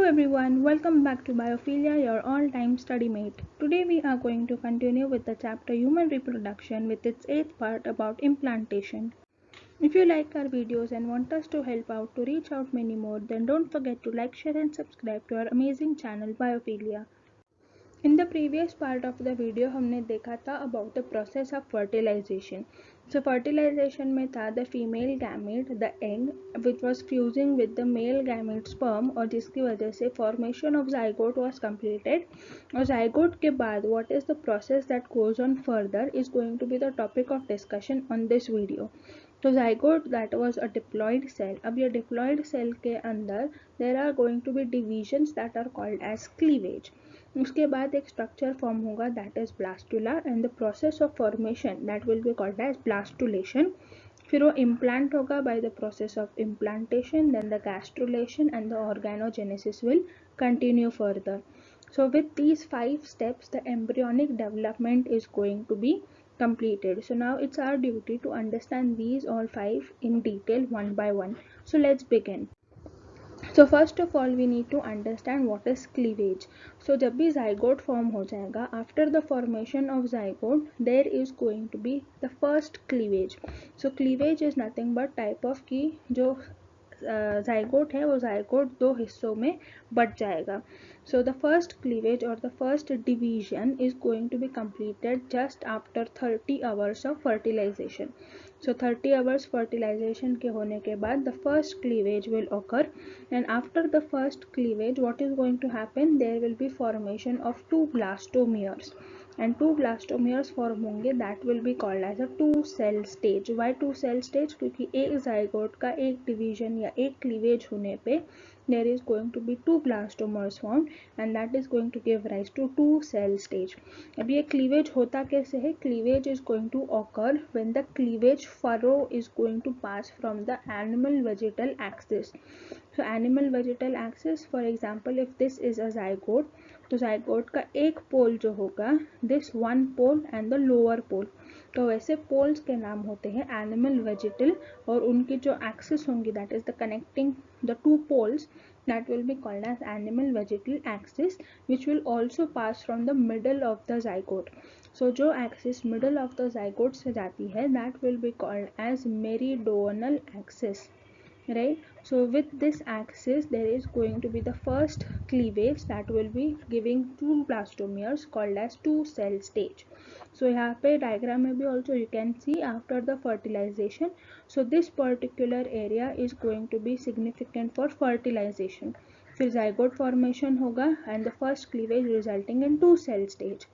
everyone, welcome back to Biophilia, your all-time study mate. Today we are going to continue with the chapter Human Reproduction with its 8th part about implantation. If you like our videos and want us to help out to reach out many more, then don't forget to like, share and subscribe to our amazing channel Biophilia. In the previous part of the video हमने देखा था about the process of fertilization. So fertilization में था the female gamete, the egg, which was fusing with the male gamete sperm और जिसकी वजह से formation of zygote was completed. और zygote के बाद what is the process that goes on further is going to be the topic of discussion on this video. तो zygote that was a diploid cell. अब ये diploid cell के अंदर there are going to be divisions that are called as cleavage. उसके बाद एक structure form होगा that is blastula and the process of formation that will be called as blastulation. फिर वो इम्प्लांट होगा by the process of implantation, then the gastrulation and the organogenesis will continue further. So with these 5 steps the embryonic development is going to be completed. So now it's our duty to understand these all 5 in detail one by one. So let's begin. So first of all we need to understand what is cleavage. So जब भी zygote form हो जाएगा, after the formation of zygote there is going to be the first cleavage. So cleavage is nothing but type of कि जो zygote है वो zygote दो हिस्सों में बट जाएगा. So the first cleavage or the first division is going to be completed just after 30 hours of fertilization. So 30 hours fertilization के होने के बाद the first cleavage will occur, and after the first cleavage what is going to happen, there will be formation of 2 blastomeres and 2 blastomeres form होंगे, that will be called as a 2 cell stage. Why 2 cell stage? क्योंकि एक zygote का एक division या एक cleavage होने पे there is going to be 2 blastomers formed and that is going to give rise to 2 cell stage. अब ये cleavage होता कैसे है? Cleavage is going to occur when the cleavage furrow is going to pass from the animal vegetal axis. So animal vegetal axis, for example if this is a zygote, तो zygote का एक पोल जो होगा, this one pole and the lower pole, तो वैसे poles के नाम होते हैं एनिमल वेजिटल, और उनकी जो एक्सिस होंगी that is the connecting the two poles, that will be called as animal vegetal axis, which will also pass from the middle of the zygote. So जो axis middle of the zygote से जाती है that will be called as meridional axis, right? So with this axis there is going to be the first cleavage that will be giving 2 blastomeres called as 2 cell stage. So यहाँ पे diagram में भी also you can see after the fertilization, so this particular area is going to be significant for fertilization. फिर zygote formation होगा and the first cleavage resulting in 2 cell stage.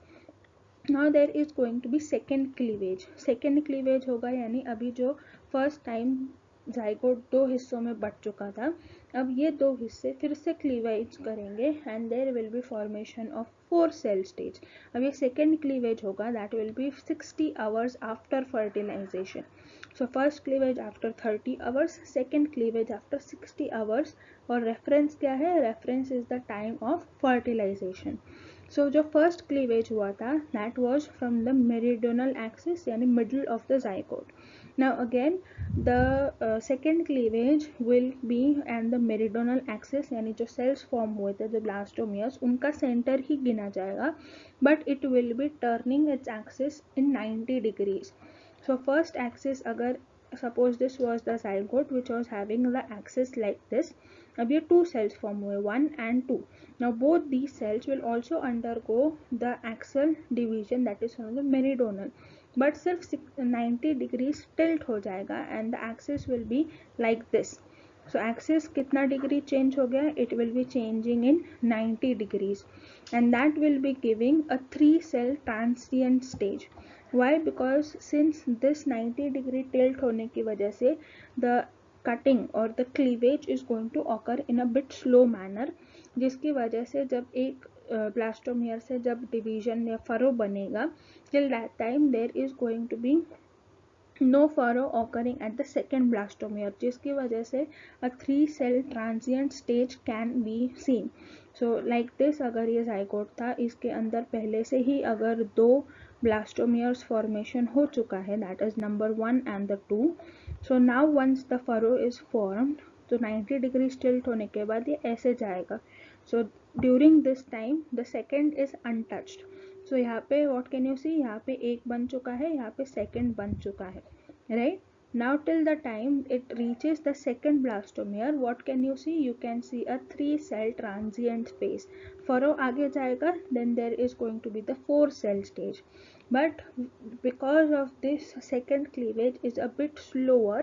Now there is going to be second cleavage. Second cleavage होगा यानी अभी जो first time zygote दो हिस्सों में but चुका था, अब ये दो हिस्से फिर से क्लीवेज करेंगे and there will be formation of 4 cell stage. अब ये सेकेंड क्लीवेज होगा that will be 60 hours after fertilization. So first cleavage after 30 hours, second cleavage after 60 hours, और रेफरेंस क्या है? Reference is the time of fertilization. So जो first cleavage हुआ था that was from the meridional axis यानी middle of the zygote. Now again the second cleavage will be and the meridional axis यानी जो cells form हुए थे जो blastomeres उनका center ही गिना जाएगा, but it will be turning its axis in 90 degrees. So first axis अगर suppose this was the zygote which was having the axis like this, अब ये 2 cells form हुए 1 and 2. Now both these cells will also undergo the axial division that is from the meridional, but सिर्फ 90 degrees tilt हो जाएगा and the axis will be like this. So axis कितना degree change हो गया? It will be changing in 90 degrees and that will be giving a 3 cell transient stage. Why? Because since this 90 degree tilt होने की वजह से the cutting और the cleavage is going to occur in a bit slow manner, जिसकी वजह से जब एक ब्लास्टोमियर से जब डिवीजन या फरो बनेगा, till that time there is going to be no furrow occurring at the second blastomere, जिसकी वजह से a 3 cell transient stage can be seen. So like this अगर ये zygote था, इसके अंदर पहले से ही अगर 2 blastomeres formation हो चुका है, that is number 1 and the 2. So now once the furrow is formed, तो 90 डिग्री टिल्ट होने के बाद ये ऐसे जाएगा. So during this time the second is untouched. So यहाँ पे व्हाट कैन यू सी, यहाँ पे एक बन चुका है, यहाँ पे सेकेंड बन चुका है, right. Now till the time it reaches the second blastomere, what can you see? You can see a 3 cell transient phase. Furrow आगे जाएगा, then there is going to be the 4 cell stage. But because of this second cleavage is a bit slower,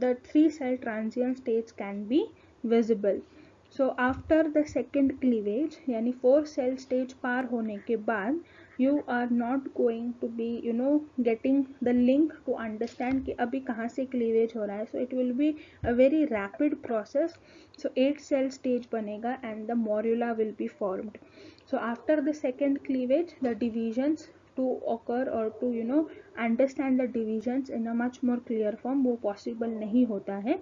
the 3 cell transient stage can be visible. So after the second cleavage यानी 4 cell stage पार होने के बाद you are not going to be getting the link to understand कि अभी कहाँ से cleavage हो रहा है. So it will be a very rapid process. So 8 cell stage बनेगा and the morula will be formed. So after the second cleavage the divisions to occur or to understand the divisions in a much more clear form वो possible नहीं होता है.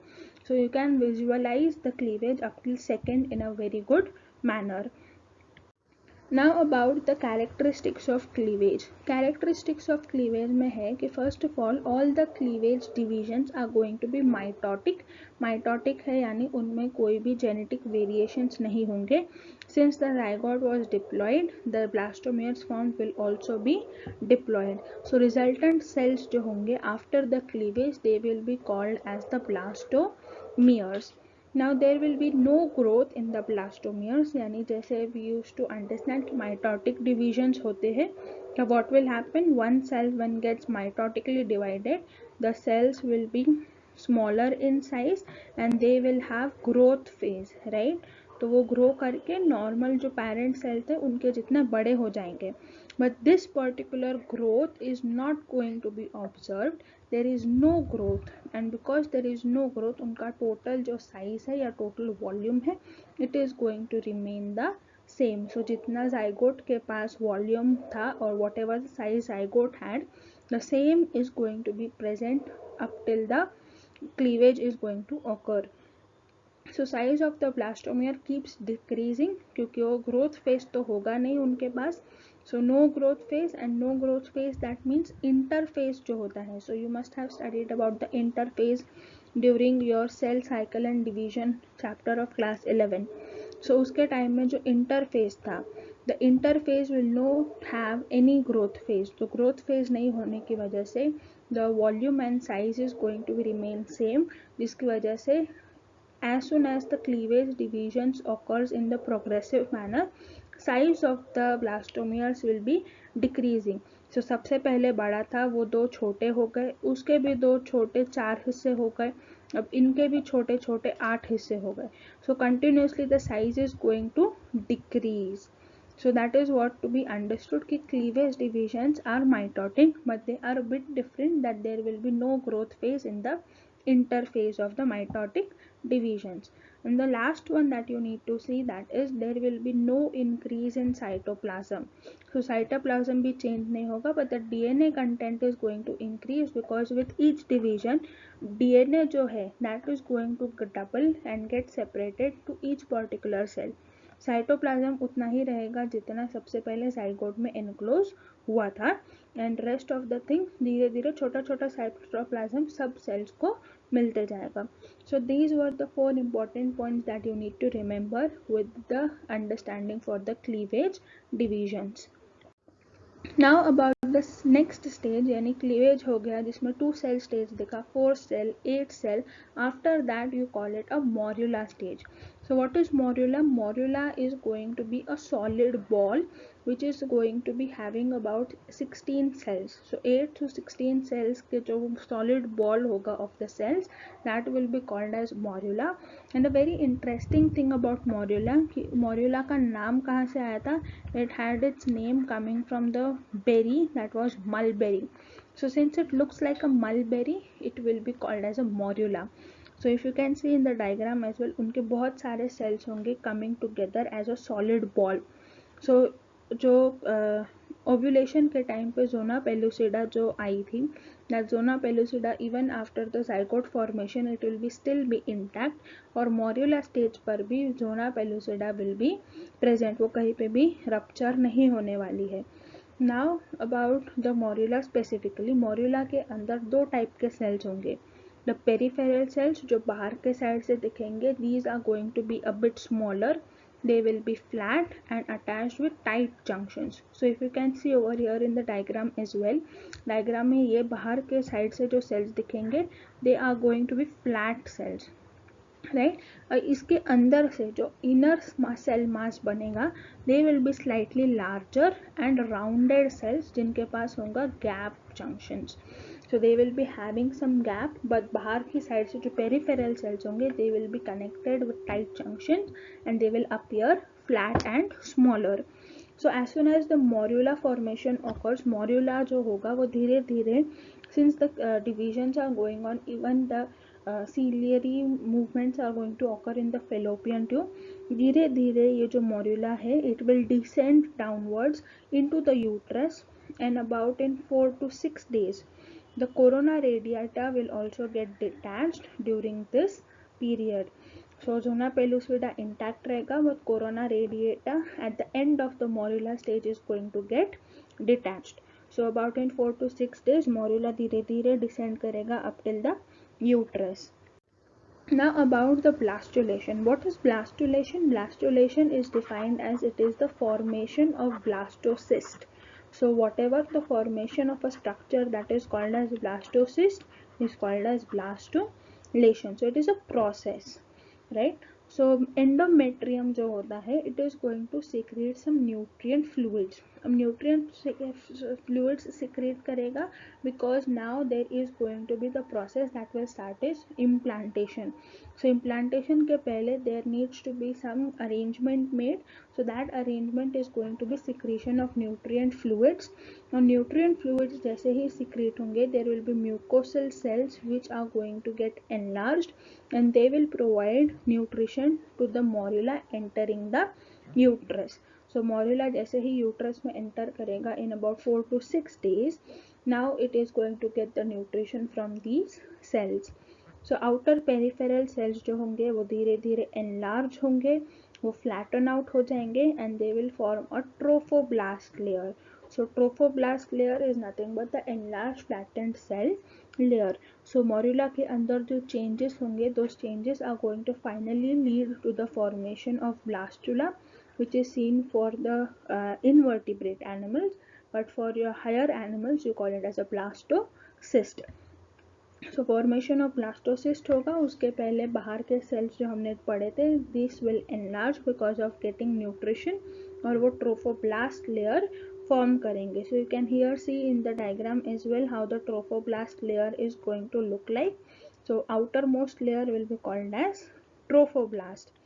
So you can visualize the cleavage up till second in a very good manner. Now about the characteristics of cleavage. Characteristics of cleavage में है कि first of all the cleavage divisions are going to be mitotic. Mitotic है यानी उनमें कोई भी genetic variations नहीं होंगे. Since the zygote was diploid, the blastomeres formed will also be diploid. So resultant cells जो होंगे after the cleavage they will be called as the blastomeres. Now there will be no growth in the blastomeres यानी जैसे we used to understand कि mitotic divisions होते हैं. So what will happen, one cell when gets mitotically divided the cells will be smaller in size and they will have growth phase, right. तो वो grow करके normal जो parent cell थे उनके जितने बड़े हो जाएंगे. But this particular growth is not going to be observed. There is no growth and because there is no growth उनका total जो size है या total volume है it is going to remain the same. So जितना zygote के पास volume था or whatever size zygote had the same is going to be present up till the cleavage is going to occur. So size of the blastomere keeps decreasing क्योंकि वो growth phase तो होगा नहीं उनके पास. So no growth phase and no growth phase that means interphase जो होता है. So you must have studied about the interphase during your cell cycle and division chapter of class 11. So उसके time में जो interphase था the interphase will not have any growth phase. तो growth phase नहीं होने की वजह से the volume and size is going to remain same जिसकी वजह से as soon as the cleavage divisions occurs in the progressive manner size of the blastomeres will be decreasing. So सबसे पहले बड़ा था वो 2 छोटे हो गए, उसके भी 2 छोटे 4 हिस्से हो गए, अब इनके भी छोटे छोटे 8 हिस्से हो गए. So continuously the size is going to decrease. So that is what to be understood कि cleavage divisions are mitotic but they are a bit different that there will be no growth phase in the interphase of the mitotic divisions. And the last one that you need to see that is there will be no increase in cytoplasm. So cytoplasm भी change नहीं होगा but the DNA content is going to increase because with each division DNA जो है that is going to double and get separated to each particular cell. Cytoplasm उतना ही रहेगा जितना सबसे पहले जाइगोट में एनक्लोज हुआ था and rest of the thing धीरे धीरे छोटा छोटा साइटोप्लाज्म सब सेल्स को मिलते जाएगा. So these were the 4 important points that you need to remember with the understanding for the cleavage divisions. Now about the next stage यानी cleavage हो गया जिसमें 2 cell stage देखा, 4 cell, 8 cell. After that you call it a morula stage. So what is morula? Morula is going to be a solid ball which is going to be having about 16 cells. So 8 to 16 cells के जो solid ball होगा of the cells that will be called as morula. And the very interesting thing about morula कि morula का नाम कहाँ से आया था? It had its name coming from the berry that was mulberry. So since it looks like a mulberry it will be called as a morula. So if you can see in the diagram as well उनके बहुत सारे cells होंगे coming together as a solid ball. So जो ovulation के time पे zona pellucida जो आई थी that zona pellucida even after the zygote formation it will be still be intact और morula stage पर भी zona pellucida will be present, वो कहीं पे भी rupture नहीं होने वाली है. Now about the morula specifically, morula के अंदर 2 टाइप के cells होंगे. The peripheral cells जो बाहर के साइड से दिखेंगे, these are going to be a bit smaller. They will be flat and attached with tight junctions. So if you can see over here in the diagram as well, diagram में ये बाहर के side से जो cells दिखेंगे, they are going to be flat cells. Right और इसके अंदर से जो इनर सेल मास बनेगा, they will be slightly larger and rounded cells जिनके पास होगा gap junctions. So they will be having some gap, but बाहर की साइड से जो पेरिफेरल सेल्स होंगे, they will be connected with tight junctions and they will appear flat and smaller. So as soon as the morula formation occurs, morula जो होगा वो धीरे धीरे, since the divisions are going on, even the ciliary movements are going to occur in the fallopian tube. धीरे धीरे ये जो morula है, it will descend downwards into the uterus, and about in 4 to 6 days the corona radiata will also get detached during this period. So zona pellucida intact रहेगा, but corona radiata at the end of the morula stage is going to get detached. So about in 4 to 6 days morula धीरे धीरे descend करेगा up till the uterus. Now about the blastulation. What is blastulation? Blastulation is defined as it is the formation of blastocyst. So whatever the formation of a structure that is called as blastocyst is called as blastulation. So it is a process, right? So endometrium जो होता है, it is going to secrete some nutrient fluids. अब nutrient fluids secrete करेगा because now there is going to be the process that will start is implantation. So implantation के पहले there needs to be some arrangement made. So that arrangement is going to be secretion of nutrient fluids. Now nutrient fluids जैसे ही secrete होंगे, there will be mucosal cells which are going to get enlarged and they will provide nutrition to the morula entering the uterus. So morula जैसे ही uterus में enter करेगा in about 4 to 6 days, now it is going to get the nutrition from these cells. So outer peripheral cells जो होंगे वो धीरे धीरे enlarge होंगे, वो flatten out हो जाएंगे and they will form a trophoblast layer. So trophoblast layer is nothing but the enlarged flattened cell layer. So morula के अंदर जो changes होंगे, those changes are going to finally lead to the formation of blastula, which is seen for the invertebrate animals, but for your higher animals you call it as a blastocyst. So formation of blastocyst होगा, उसके पहले बाहर के cells जो हमने पढ़े थे, this will enlarge because of getting nutrition और वो trophoblast layer form करेंगे. So you can here see in the diagram as well how the trophoblast layer is going to look like. So outermost layer will be called as trophoblast.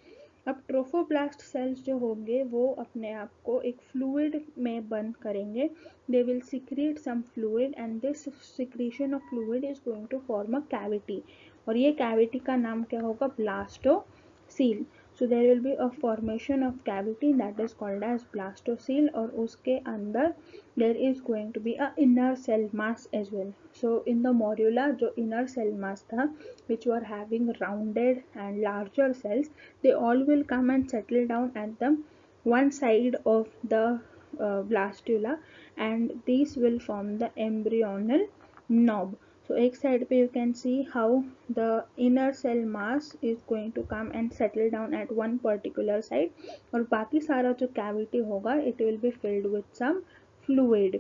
अब trophoblast sales जो होंगे वो अपने आप को एक fluid में बंद करेंगे. They will secrete some fluid and this secretion of fluid is going to form a cavity, और ये कैविटी का नाम क्या होगा? Blastocoel. So there will be a formation of cavity that is called as blastocele, और उसके अंदर there is going to be a inner cell mass as well. So in the morula जो inner cell mass था, which were having rounded and larger cells, they all will come and settle down at the one side of the blastula, and these will form the embryonal knob. So एक side पे you can see how the inner cell mass is going to come and settle down at one particular side, और बाकी सारा जो cavity होगा it will be filled with some fluid.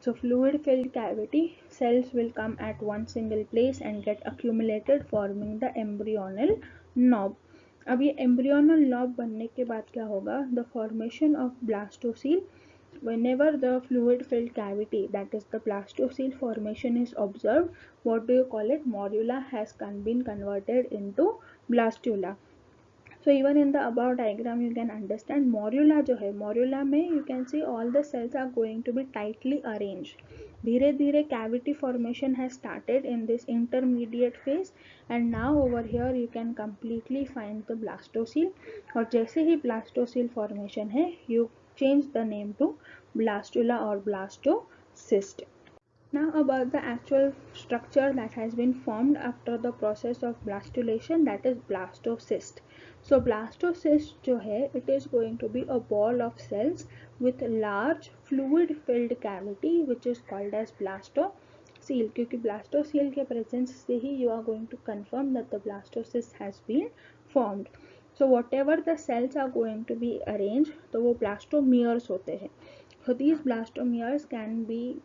So fluid filled cavity, cells will come at one single place and get accumulated forming the embryonal knob. अब ये embryonal knob बनने के बाद क्या होगा? The formation of blastocele. Whenever the fluid filled cavity, that is the blastocele formation, is observed, what do you call it? Morula has been converted into blastula. So even in the above diagram you can understand morula जो है, morula में you can see all the cells are going to be tightly arranged. धीरे धीरे cavity formation has started in this intermediate phase, and now over here you can completely find the blastocele, और जैसे ही blastocele formation है you change the name to blastula or blastocyst. Now about the actual structure that has been formed after the process of blastulation, that is blastocyst. So blastocyst जो है, it is going to be a ball of cells with large fluid filled cavity which is called as blastocyst. seal, क्योंकि blastocoel के presence से ही you are going to confirm that the blastocyst has been formed. So whatever the cells are going to be arranged, तो वो blastomeres होते हैं. So these blastomeres can be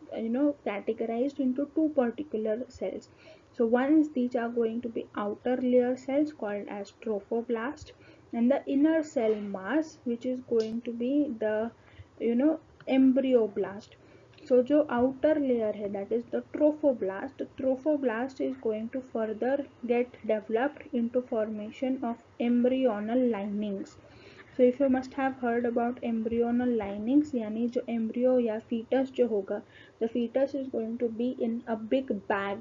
categorized into two particular cells. So one is these are going to be outer layer cells called as trophoblast, and the inner cell mass which is going to be the embryoblast. So जो outer layer है, that is the trophoblast is going to further get developed into formation of embryonal linings. So if you must have heard about embryonal linings, यानी जो embryo या fetus जो होगा, the fetus is going to be in a big bag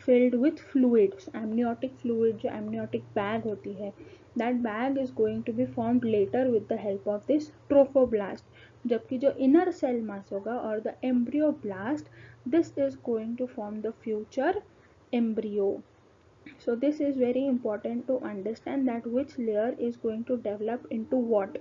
filled with fluids, amniotic fluid, जो amniotic bag होती है, that bag is going to be formed later with the help of this trophoblast. जबकि जो inner cell mass होगा और the embryoblast, this is going to form the future embryo. So this is very important to understand that which layer is going to develop into what.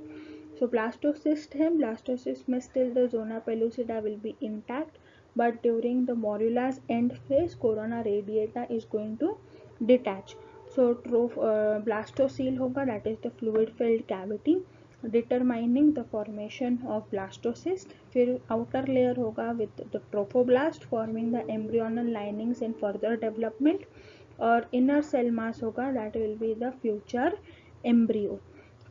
So blastocyst है, blastocyst में still the zona pellucida will be intact, but during the morula's end phase, corona radiata is going to detach. So blastocele होगा, that is the fluid filled cavity determining the formation of blastocyst. फिर outer layer होगा with the trophoblast forming the embryonal linings in further development, और inner cell mass होगा, that will be the future embryo.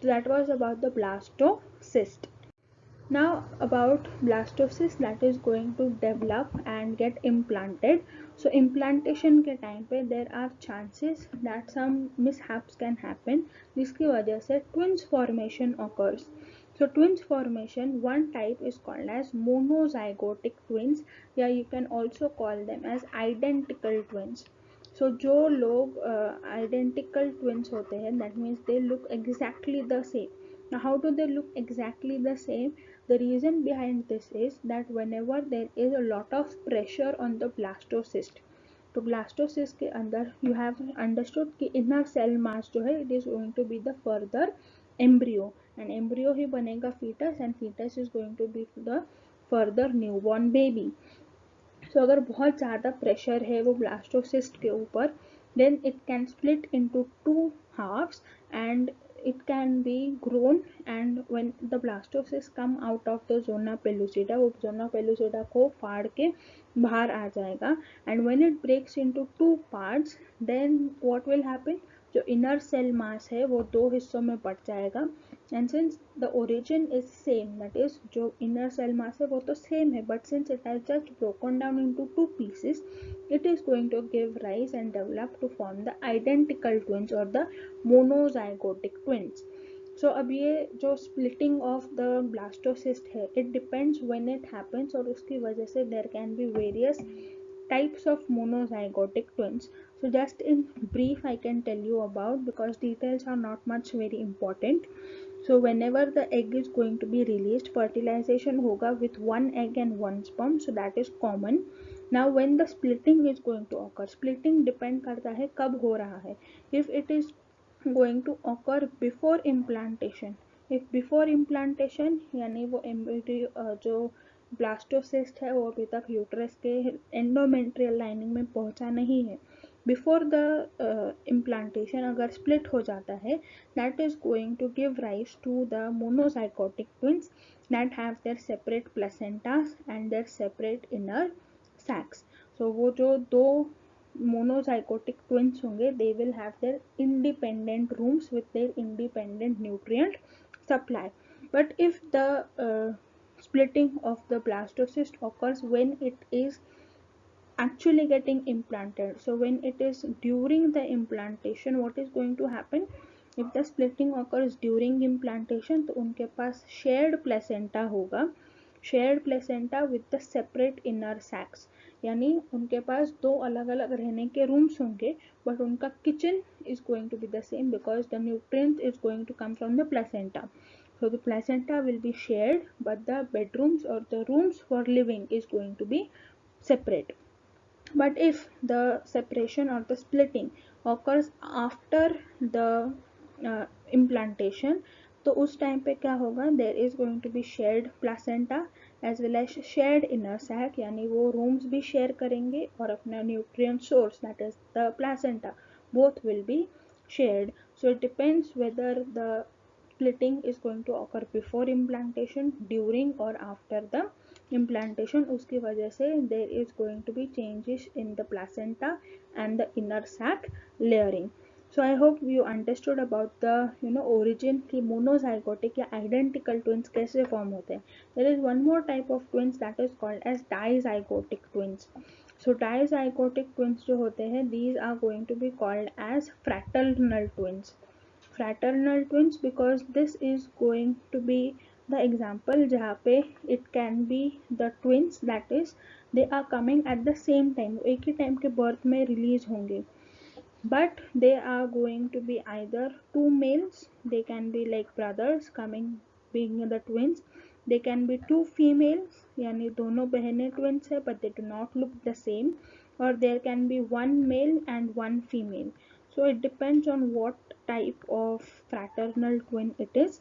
So that was about the blastocyst. Now about blastocyst that is going to develop and get implanted. So implantation के time पे there are chances that some mishaps can happen, जिसकी वजह से twins formation occurs. So twins formation, one type is called as monozygotic twins, या you can also call them as identical twins. So जो लोग identical twins होते हैं, that means they look exactly the same. Now how do they look exactly the same? The reason behind this is that whenever there is a lot of pressure on the blastocyst, तो blastocyst के अंदर you have understood कि inner cell mass जो है it is going to be the further embryo, and embryo ही बनेगा fetus, and fetus is going to be the further newborn baby. So अगर बहुत ज़्यादा प्रेशर है वो ब्लास्टोसिस्ट के ऊपर, then it can split into two halves and it can be grown, and when the blastocyst come out of the zona pellucida, वो zona pellucida को फाड़ के बाहर आ जाएगा, and when it breaks into two parts, then what will happen, जो inner cell mass है वो दो हिस्सों में बट जाएगा, and since the origin is same, that is जो inner cell mass है वो तो same है, but since it has just broken down into two pieces, it is going to give rise and develop to form the identical twins or the monozygotic twins. So अब ये जो splitting of the blastocyst है, it depends when it happens, और उसकी वजह से there can be various types of monozygotic twins. So just in brief I can tell you about, because details are not much very important. So whenever the egg is going to be released, fertilization होगा with one egg and one sperm, so that is common. Now when the splitting is going to occur, splitting depend करता है कब हो रहा है. If it is going to occur before implantation, if before implantation यानी वो embryo जो blastocyst है वो अभी तक यूट्रस के एंडोमेट्रियल लाइनिंग में पहुंचा नहीं है, बिफोर द इम्प्लांटेशन अगर स्प्लिट हो जाता है, that is going to give rise to the monozygotic twins that have their separate placentas and their separate inner sacs. So वो जो दो मोनोजाइगोटिक ट्विंस होंगे, they will have their independent rooms with their independent nutrient supply. But if the splitting of the blastocyst occurs when it is actually getting implanted, so when it is during the implantation, what is going to happen, if the splitting occurs during implantation, तो उनके पास shared placenta होगा, shared placenta with the separate inner sacs, यानी उनके पास दो अलग अलग रहने के रूम्स होंगे, बट उनका kitchen is going to be the same because the nutrient is going to come from the placenta. So the placenta will be shared, but the bedrooms or the rooms for living is going to be separate. But if the separation or the splitting occurs after the implantation, तो उस time पे क्या होगा, there is going to be shared placenta as well as shared inner sac, यानी वो rooms भी share करेंगे और अपना nutrient source that is the placenta, both will be shared. So it depends whether the splitting is going to occur before implantation, during or after the implantation. उसकी वजह से there is going to be changes in the placenta and the inner sac layering. So I hope you understood about the origin कि monozygotic या identical twins कैसे form होते हैं. There is one more type of twins that is called as dizygotic twins. So dizygotic twins जो होते हैं, these are going to be called as fraternal twins. Fraternal twins because this is going to be the example जहाँ पे it can be the twins that is they are coming at the same time, एक ही time के birth में release होंगे, but they are going to be either two males, they can be like brothers coming being the twins, they can be two females यानी दोनों बहनें twins है but they do not look the same, or there can be one male and one female. So it depends on what type of fraternal twin it is.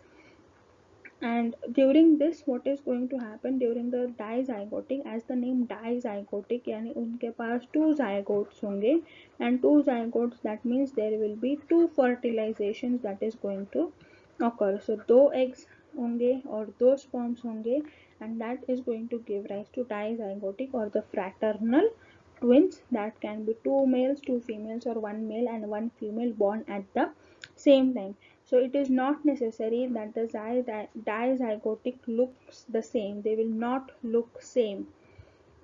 And during this what is going to happen during the dizygotic, as the name dizygotic यानी उनके पास two zygotes होंगे, and two zygotes that means there will be two fertilizations that is going to occur. So दो eggs होंगे और दो sperms होंगे, and that is going to give rise to dizygotic or the fraternal twins, that can be two males, two females, or one male and one female born at the same time. So it is not necessary that the dizygotic looks the same, they will not look same,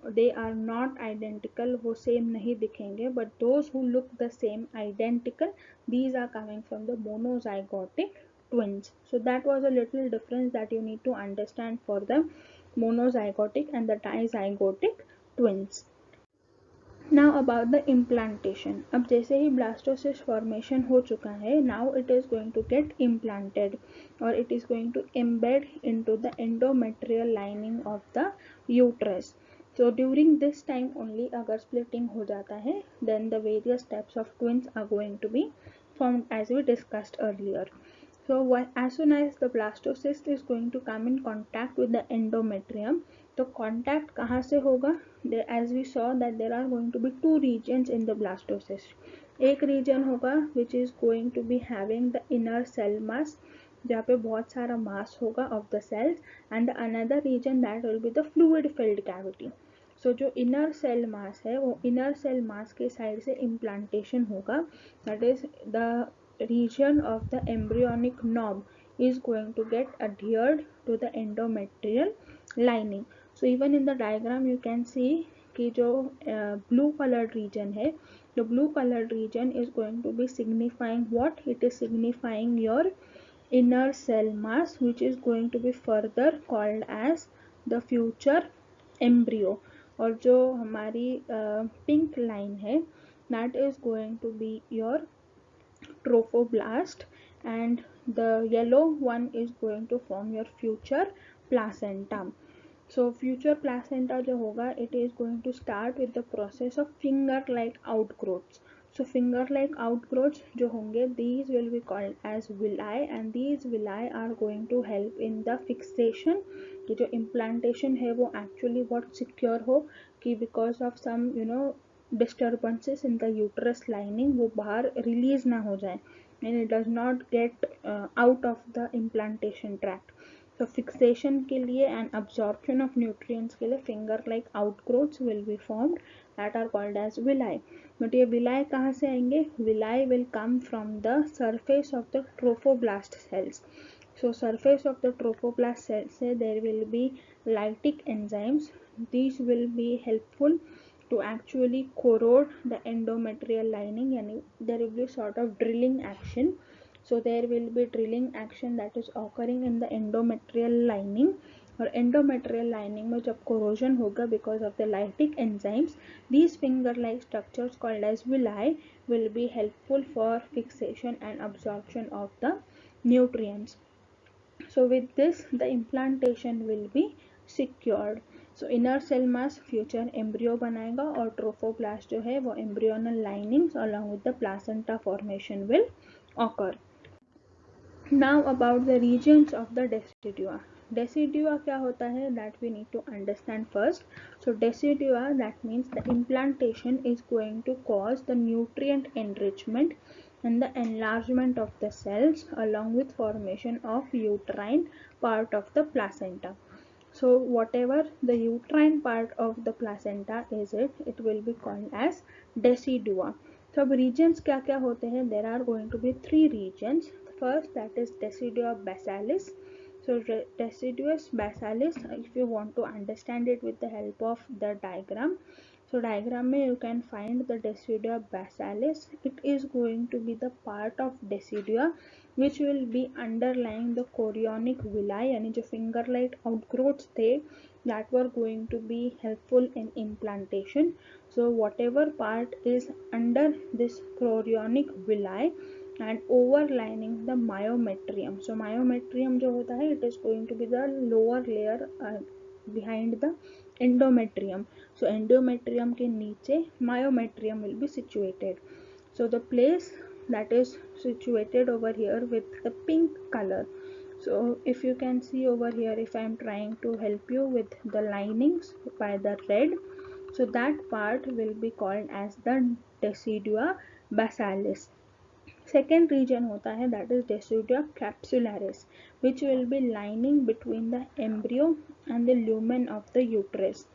they are not identical, वो same नहीं दिखेंगे, but those who look the same identical, these are coming from the monozygotic twins. So that was a little difference that you need to understand for the monozygotic and the dizygotic twins. Now about the implantation. अब जैसे ही blastocyst formation हो चुका है, now it is going to get implanted or it is going to embed into the endometrial lining of the uterus. So during this time only अगर splitting हो जाता है, then the various types of twins are going to be formed as we discussed earlier. So as soon as the blastocyst is going to come in contact with the endometrium, तो contact कहाँ से होगा? As we saw that there are going to be two regions in the blastocyst. एक region होगा which is going to be having the inner cell mass, जहाँ पे बहुत सारा mass होगा of the cells, and another region that will be the fluid filled cavity. So जो inner cell mass है वो inner cell mass के side से implantation होगा, that is the region of the embryonic knob is going to get adhered to the endometrial lining. So even in the diagram you can see कि जो blue colored region है, the blue colored region is going to be signifying what? It is signifying your inner cell mass, which is going to be further called as the future embryo. और जो हमारी pink line है, that is going to be your trophoblast, and the yellow one is going to form your future placenta. So future placenta जो होगा, it is going to start with the process of finger like outgrowths. So finger like outgrowths जो होंगे, these will be called as villi, and these villi are going to help in the fixation कि जो implantation है वो actually what secure हो, कि because of some disturbances in the uterus lining वो बाहर release ना हो जाए and it does not get out of the implantation tract. So fixation के लिए and absorption of nutrients के लिए finger like outgrowths will be formed that are called as villi. But ये villi कहाँ से आएंगे? Villi will come from the surface of the trophoblast cells. So surface of the trophoblast cells से there will be lytic enzymes. These will be helpful to actually corrode the endometrial lining, yani there will be sort of drilling action. So there will be drilling action that is occurring in the endometrial lining, और endometrial lining में जब corrosion होगा because of the lytic enzymes, these finger like structures called as villi will be helpful for fixation and absorption of the nutrients. So with this the implantation will be secured. So inner cell mass future embryo बनाएगा और trophoblast जो है वो embryonal linings along with the placenta formation will occur. Now about the regions of the decidua. Decidua क्या होता है, that we need to understand first. So decidua, that means the implantation is going to cause the nutrient enrichment and the enlargement of the cells along with formation of uterine part of the placenta. So whatever the uterine part of the placenta is, it will be called as decidua. So अब regions क्या क्या होते हैं, there are going to be three regions. First, that is decidua basalis. So deciduous basalis, if you want to understand it with the help of the diagram, so diagram में you can find the decidua basalis. It is going to be the part of decidua which will be underlying the chorionic villi, यानी जो finger like outgrowths थे that were going to be helpful in implantation. So whatever part is under this chorionic villi and overlining the myometrium. So myometrium जो होता है, it is going to be the lower layer behind the endometrium. So endometrium के नीचे myometrium will be situated. So the place that is situated over here with the pink color. So if you can see over here, if I am trying to help you with the linings by the red, so that part will be called as the decidua basalis. Second region होता है, that is decidua capsularis, which will be lining between the embryo and the lumen of the uterus.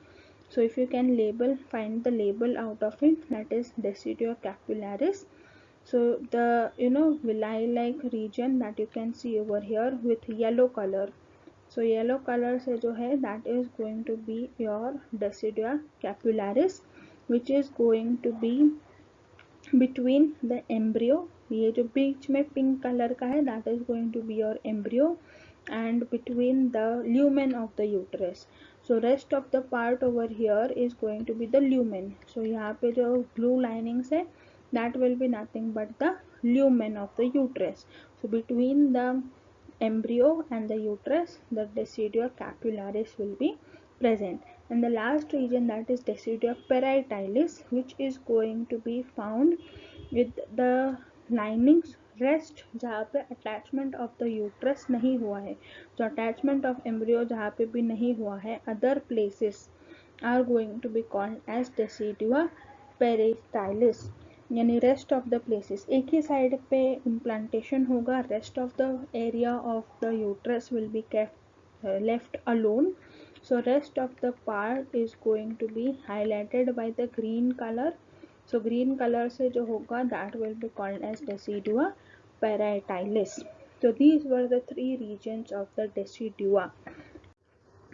So if you can find the label out of it, that is decidua capsularis. So the villi like region that you can see over here with yellow color. So yellow color से जो है, that is going to be your decidua capsularis, which is going to be between the embryo. ये जो बीच में pink colour का है, that is going to be your embryo, and between the lumen of the uterus. So rest of the part over here is going to be the lumen. So यहाँ पे जो blue linings है, that will be nothing but the lumen of the uterus. So between the embryo and the uterus, the decidua capsularis will be present. And the last region, that is decidua parietalis, which is going to be found with the linings rest जहाँ पे attachment of the uterus नहीं हुआ है. जो attachment of embryo जहाँ पे भी नहीं हुआ है, other places are going to be called as decidua parietalis, यानी रेस्ट ऑफ द प्लेसेस. एक ही साइड पे इम्प्लांटेशन होगा, rest of the area of the uterus will be kept left alone. So rest of the part is going to be highlighted by the green color. So green color से जो होगा, that will be called as decidua parietalis. So these were the three regions of the decidua.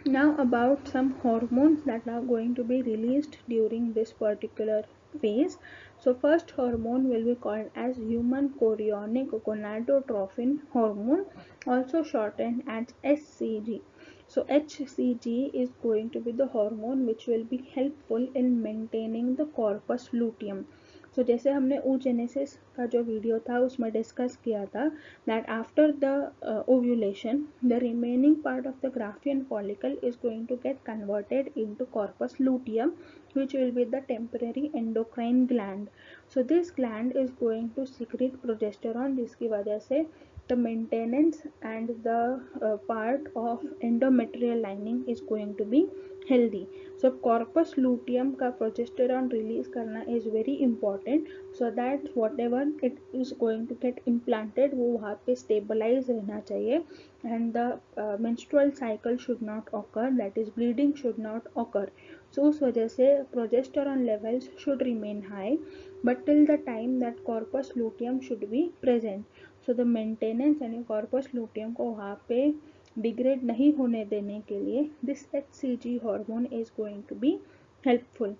Now about some hormones that are going to be released during this particular phase. So first hormone will be called as human chorionic gonadotrophin hormone, also shortened as HCG. So HCG is going to be the hormone which will be helpful in maintaining the corpus luteum. So जैसे हमने oogenesis का जो video था उसमें discuss किया था, that after the ovulation the remaining part of the Graafian follicle is going to get converted into corpus luteum, which will be the temporary endocrine gland. So this gland is going to secrete progesterone, जिसकी वजह से the maintenance and the part of endometrial lining is going to be healthy. So corpus luteum का progesterone release करना is very important, so that whatever it is going to get implanted वो वहाँ पे stabilize रहना चाहिए, and the menstrual cycle should not occur, that is bleeding should not occur. So उस वजह से progesterone levels should remain high, but till the time that corpus luteum should be present. So the maintenance यानी corpus luteum को वहाँ पे degrade नहीं होने देने के लिए this HCG hormone is going to be helpful.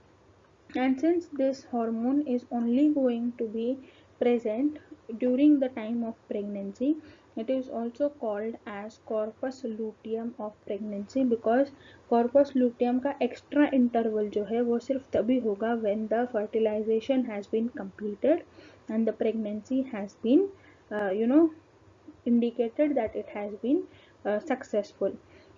And since this hormone is only going to be present during the time of pregnancy, it is also called as corpus luteum of pregnancy, because corpus luteum का extra interval जो है वो सिर्फ तभी होगा when the fertilization has been completed and the pregnancy has been indicated that it has been successful.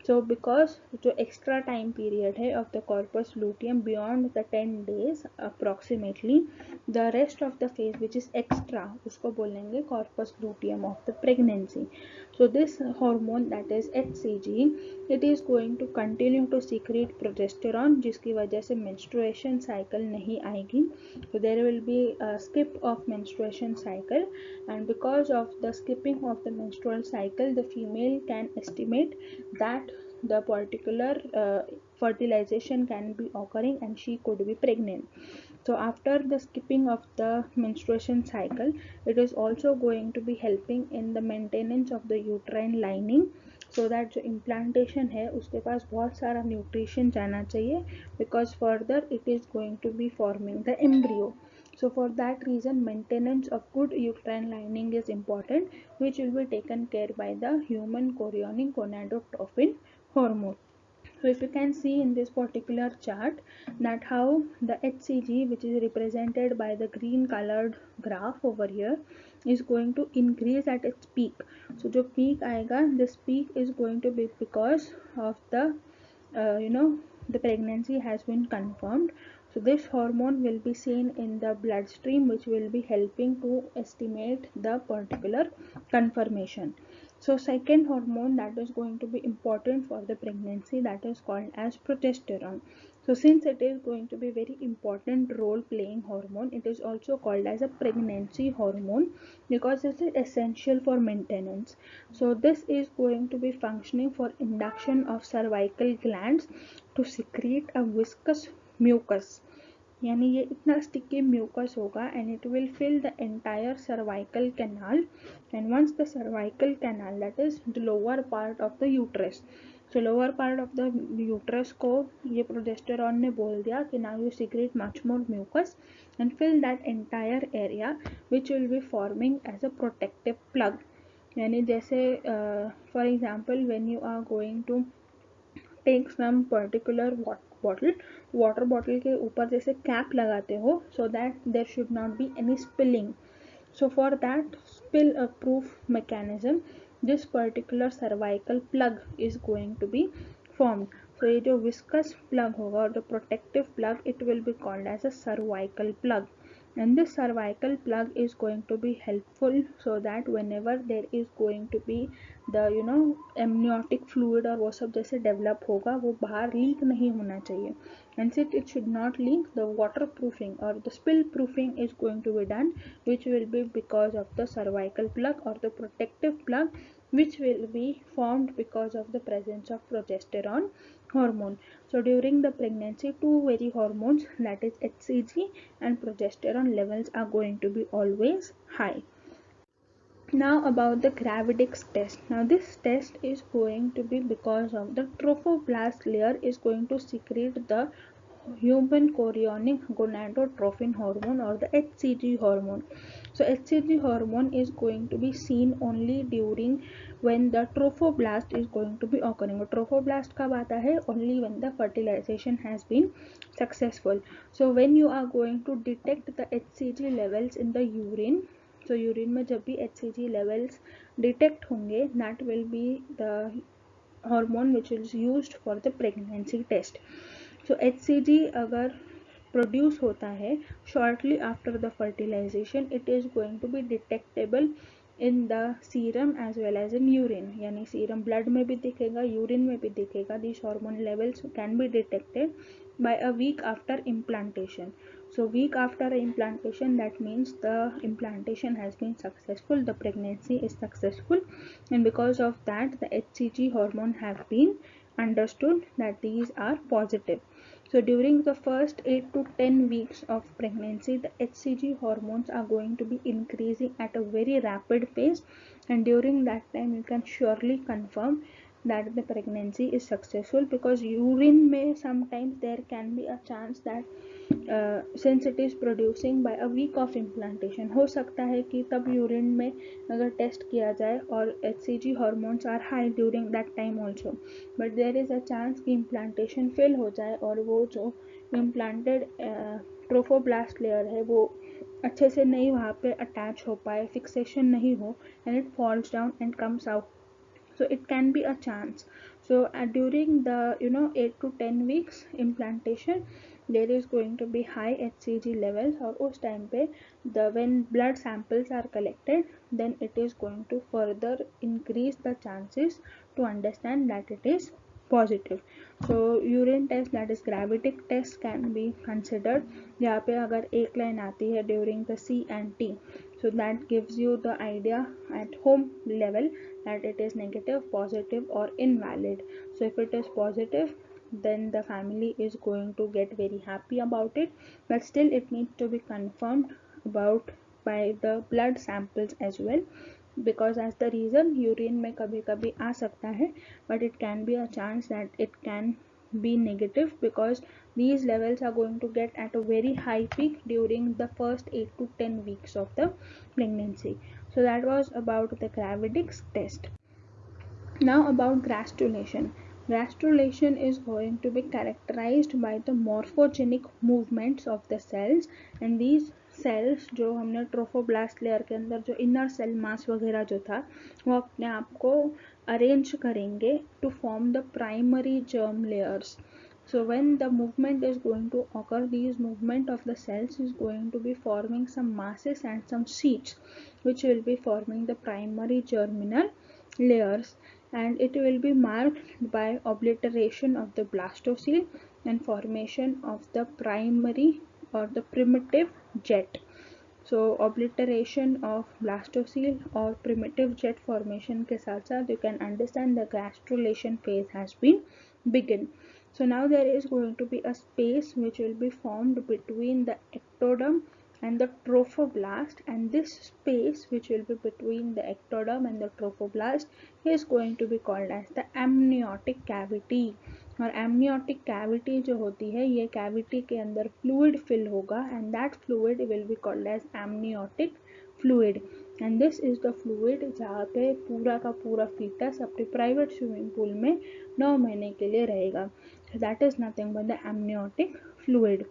So because जो extra time period है of the corpus luteum beyond the 10 days approximately, the rest of the phase which is extra उसको बोलेंगे corpus luteum of the pregnancy. So this hormone, that is HCG, it is going to continue to secrete progesterone जिसकी वजह से menstruation cycle नहीं आएगी. So there will be a skip of menstruation cycle, and because of the skipping of the menstrual cycle the female can estimate that the particular fertilization can be occurring and she could be pregnant. So after the skipping of the menstruation cycle, it is also going to be helping in the maintenance of the uterine lining, so that जो implantation है उसके पास बहुत सारा nutrition जाना चाहिए, because further it is going to be forming the embryo. So for that reason maintenance of good uterine lining is important, which will be taken care by the human chorionic gonadotropin hormone. So if you can see in this particular chart that how the HCG, which is represented by the green colored graph over here, is going to increase at its peak. So जो peak आएगा, this peak is going to be because of the the pregnancy has been confirmed. So this hormone will be seen in the bloodstream, which will be helping to estimate the particular confirmation. So second hormone that is going to be important for the pregnancy, that is called as progesterone. So since it is going to be very important role playing hormone, it is also called as a pregnancy hormone because it is essential for maintenance. So this is going to be functioning for induction of cervical glands to secrete a viscous mucus. यानी ये इतना sticky mucus होगा and it will fill the entire cervical canal, and once the cervical canal, that is the lower part of the uterus, so lower part of the uterus को ये progesterone ने बोल दिया कि now you secrete much more mucus and fill that entire area, which will be forming as a protective plug. यानी जैसे for example when you are going to take some particular water bottle के ऊपर जैसे cap लगाते हो, so that there should not be any spilling. So for that spill proof mechanism, this particular cervical plug is going to be formed. So ये जो viscous plug होगा और जो protective plug, it will be called as a cervical plug. And this cervical plug is going to be helpful so that whenever there is going to be the amniotic fluid और वो सब जैसे develop होगा, वो बाहर leak नहीं होना चाहिए, and since it should not leak, the waterproofing or the spill proofing is going to be done, which will be because of the cervical plug or the protective plug, which will be formed because of the presence of progesterone hormone. So during the pregnancy, two very hormones, that is HCG and progesterone levels, are going to be always high. Now about the Gravidix test. Now this test is going to be because of the trophoblast layer is going to secrete the human chorionic gonadotropin hormone or the HCG hormone. So HCG hormone is going to be seen only during when the trophoblast is going to be occurring. Trophoblast कब आता है? Only when the fertilization has been successful. So when you are going to detect the HCG levels in the urine, so urine में जब भी HCG levels detect होंगे, that will be the hormone which is used for the pregnancy test. So HCG अगर produce होता है shortly after the fertilization, it is going to be detectable in the serum as well as in urine. यानी serum blood में भी दिखेगा, urine में भी दिखेगा. These hormone levels can be detected by a week after implantation. So week after implantation, that means the implantation has been successful, the pregnancy is successful, and because of that the HCG hormone have been understood that these are positive. So during the first 8 to 10 weeks of pregnancy, the HCG hormones are going to be increasing at a very rapid pace, and during that time you can surely confirm that the pregnancy is successful, because urine may sometimes there can be a chance that since it is producing by a week of implantation, हो सकता है कि तब urine में अगर test किया जाए और HCG hormones are high during that time also, but there is a chance कि implantation fail हो जाए और वो जो implanted trophoblast layer है वो अच्छे से नहीं वहाँ पे attach हो पाए, fixation नहीं हो, and it falls down and comes out. So it can be a chance. So during the 8 to 10 weeks implantation, there is going to be high HCG levels, और उस time पे when blood samples are collected, then it is going to further increase the chances to understand that it is positive. So urine test, that is gravitic test, can be considered. यहाँ पे अगर एक line आती है during the C and T, so that gives you the idea at home level that it is negative, positive or invalid. So if it is positive, then the family is going to get very happy about it, but still it needs to be confirmed about by the blood samples as well, because as the reason urine में कभी कभी आ सकता है, but it can be a chance that it can be negative, because these levels are going to get at a very high peak during the first 8 to 10 weeks of the pregnancy. So that was about the Gravidix test. Now about gastrulation. Gastrulation is going to be characterized by the morphogenic movements of the cells, and these cells जो हमने trophoblast layer के अंदर जो inner cell मास वगैरह जो था वो अपने आप को अरेंज करेंगे to form the primary germ layers. So when the movement is going to occur, these movement of the cells is going to be forming some masses and some sheets, which will be forming the primary germinal layers, and it will be marked by obliteration of the blastocele and formation of the primary or the primitive jet. So obliteration of blastocele or primitive jet formation के साथ साथ you can understand the gastrulation phase has been begun. So now there is going to be a space which will be formed between the ectoderm and the trophoblast, and this space which will be between the ectoderm and the trophoblast is going to be called as the amniotic cavity. और amniotic cavity जो होती है, ये cavity के अंदर fluid fill होगा, and that fluid will be called as amniotic fluid, and this is the fluid जहाँ पे पूरा का पूरा fetus अपने private swimming pool में 9 महीने के लिए रहेगा. That is nothing but the amniotic fluid.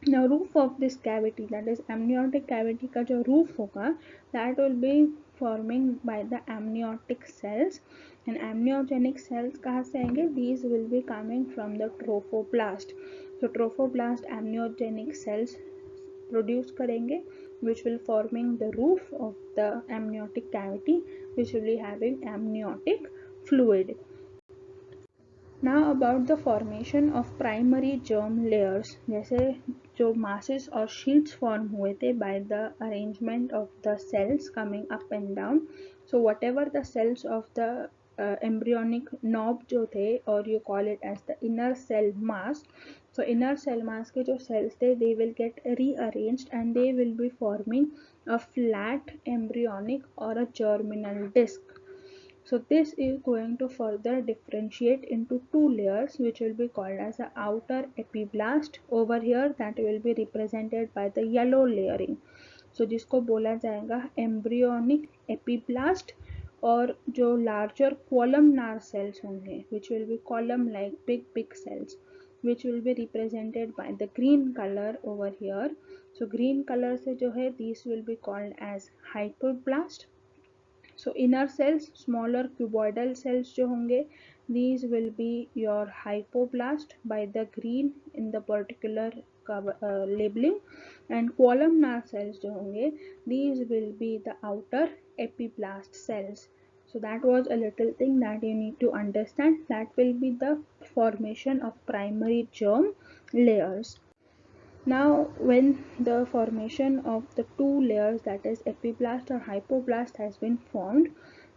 Now roof of this cavity, that is amniotic cavity का जो roof होगा, that will be forming by the amniotic cells, and amniogenic cells कहाँ से आएंगे? These will be coming from the trophoblast. So trophoblast amniogenic cells produce करेंगे, which will forming the roof of the amniotic cavity, which will be having amniotic fluid. Now about the formation of primary germ layers. जैसे जो masses और sheets form हुए थे by the arrangement of the cells coming up and down. So whatever the cells of the embryonic knob जो थे, or you call it as the inner cell mass. So inner cell mass के जो cells थे, they will get rearranged and they will be forming a flat embryonic or a germinal disc. So this is going to further differentiate into two layers, which will be called as the outer epiblast over here, that will be represented by the yellow layering. So जिसको बोला जाएगा embryonic epiblast, और जो larger columnar cells होंगे, which will be column like big cells, which will be represented by the green color over here. So green color से जो है, these will be called as hypoblast. So inner cells, smaller cuboidal cells जो होंगे, these will be your hypoblast by the green in the particular labeling, and columnar cells जो होंगे, these will be the outer epiblast cells. So that was a little thing that you need to understand. That will be the formation of primary germ layers. Now when the formation of the two layers, that is epiblast or hypoblast, has been formed,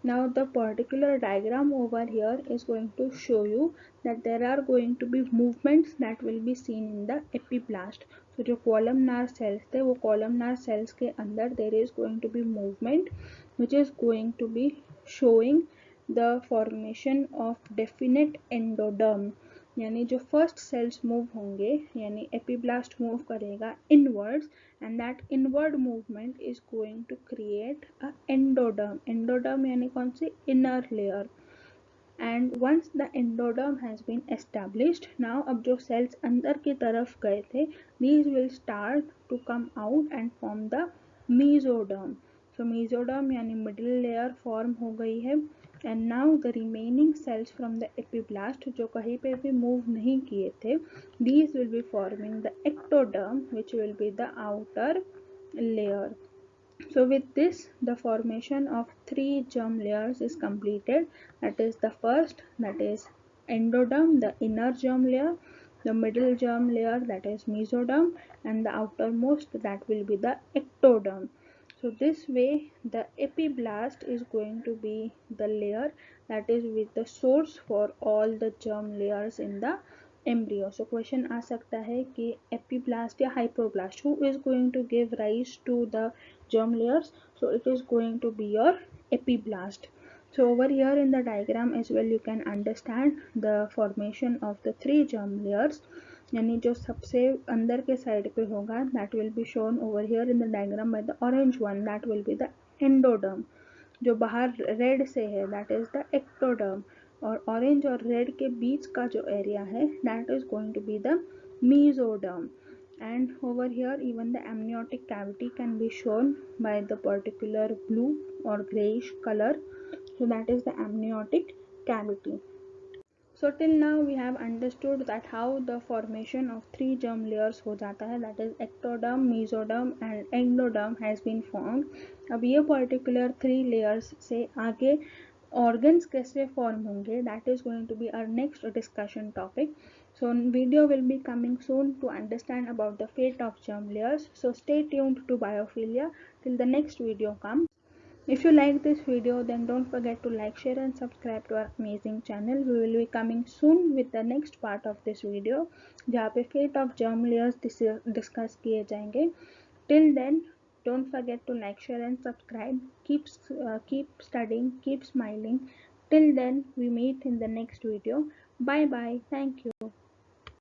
now the particular diagram over here is going to show you that there are going to be movements that will be seen in the epiblast. So जो columnar cells थे, वो columnar cells के अंदर there is going to be movement which is going to be showing the formation of definite endoderm. यानी जो first sales move होंगे, यानी epiblast move करेगा inwards, and that inward movement is going to create a endoderm. Endoderm यानी कौन सी? Inner layer. And once the endoderm has been established, now अब जो सेल्स अंदर की तरफ गए थे, these will start to come out and form the mesoderm. So mesoderm यानी मिडिल लेयर फॉर्म हो गई है, and now the remaining cells from the epiblast जो कहीं पे भी move नहीं किए थे, these will be forming the ectoderm, which will be the outer layer. So with this, the formation of 3 germ layers is completed. That is the first, that is endoderm, the inner germ layer, the middle germ layer, that is mesoderm, and the outermost, that will be the ectoderm. So this way the epiblast is going to be the layer that is with the source for all the germ layers in the embryo. So question आ सकता है कि epiblast या hypoblast, who is going to give rise to the germ layers? So it is going to be your epiblast. So over here in the diagram as well, you can understand the formation of the 3 germ layers. यानी जो सबसे अंदर के side पे होगा, that will be shown over here in the diagram by the orange one, that will be the endoderm. जो बाहर red से है, that is the ectoderm. और ऑरेंज और रेड के बीच का जो एरिया है, that is going to be the mesoderm. And over here even the amniotic cavity can be shown by the particular blue or grayish color. So that is the amniotic cavity. So till now we have understood that how the formation of 3 germ layers हो जाता है, that is ectoderm, mesoderm and endoderm has been formed. अब ये particular 3 layers से आगे organs कैसे form होंगे, that is going to be our next discussion topic. So video will be coming soon to understand about the fate of germ layers. So stay tuned to Biophilia till the next video comes. If you like this video, then don't forget to like, share and subscribe to our amazing channel. We will be coming soon with the next part of this video, जहाँ पे fate of germ layers discuss किए जाएंगे. Till then, don't forget to like, share and subscribe. Keep studying, keep smiling. Till then, we meet in the next video. Bye bye. Thank you.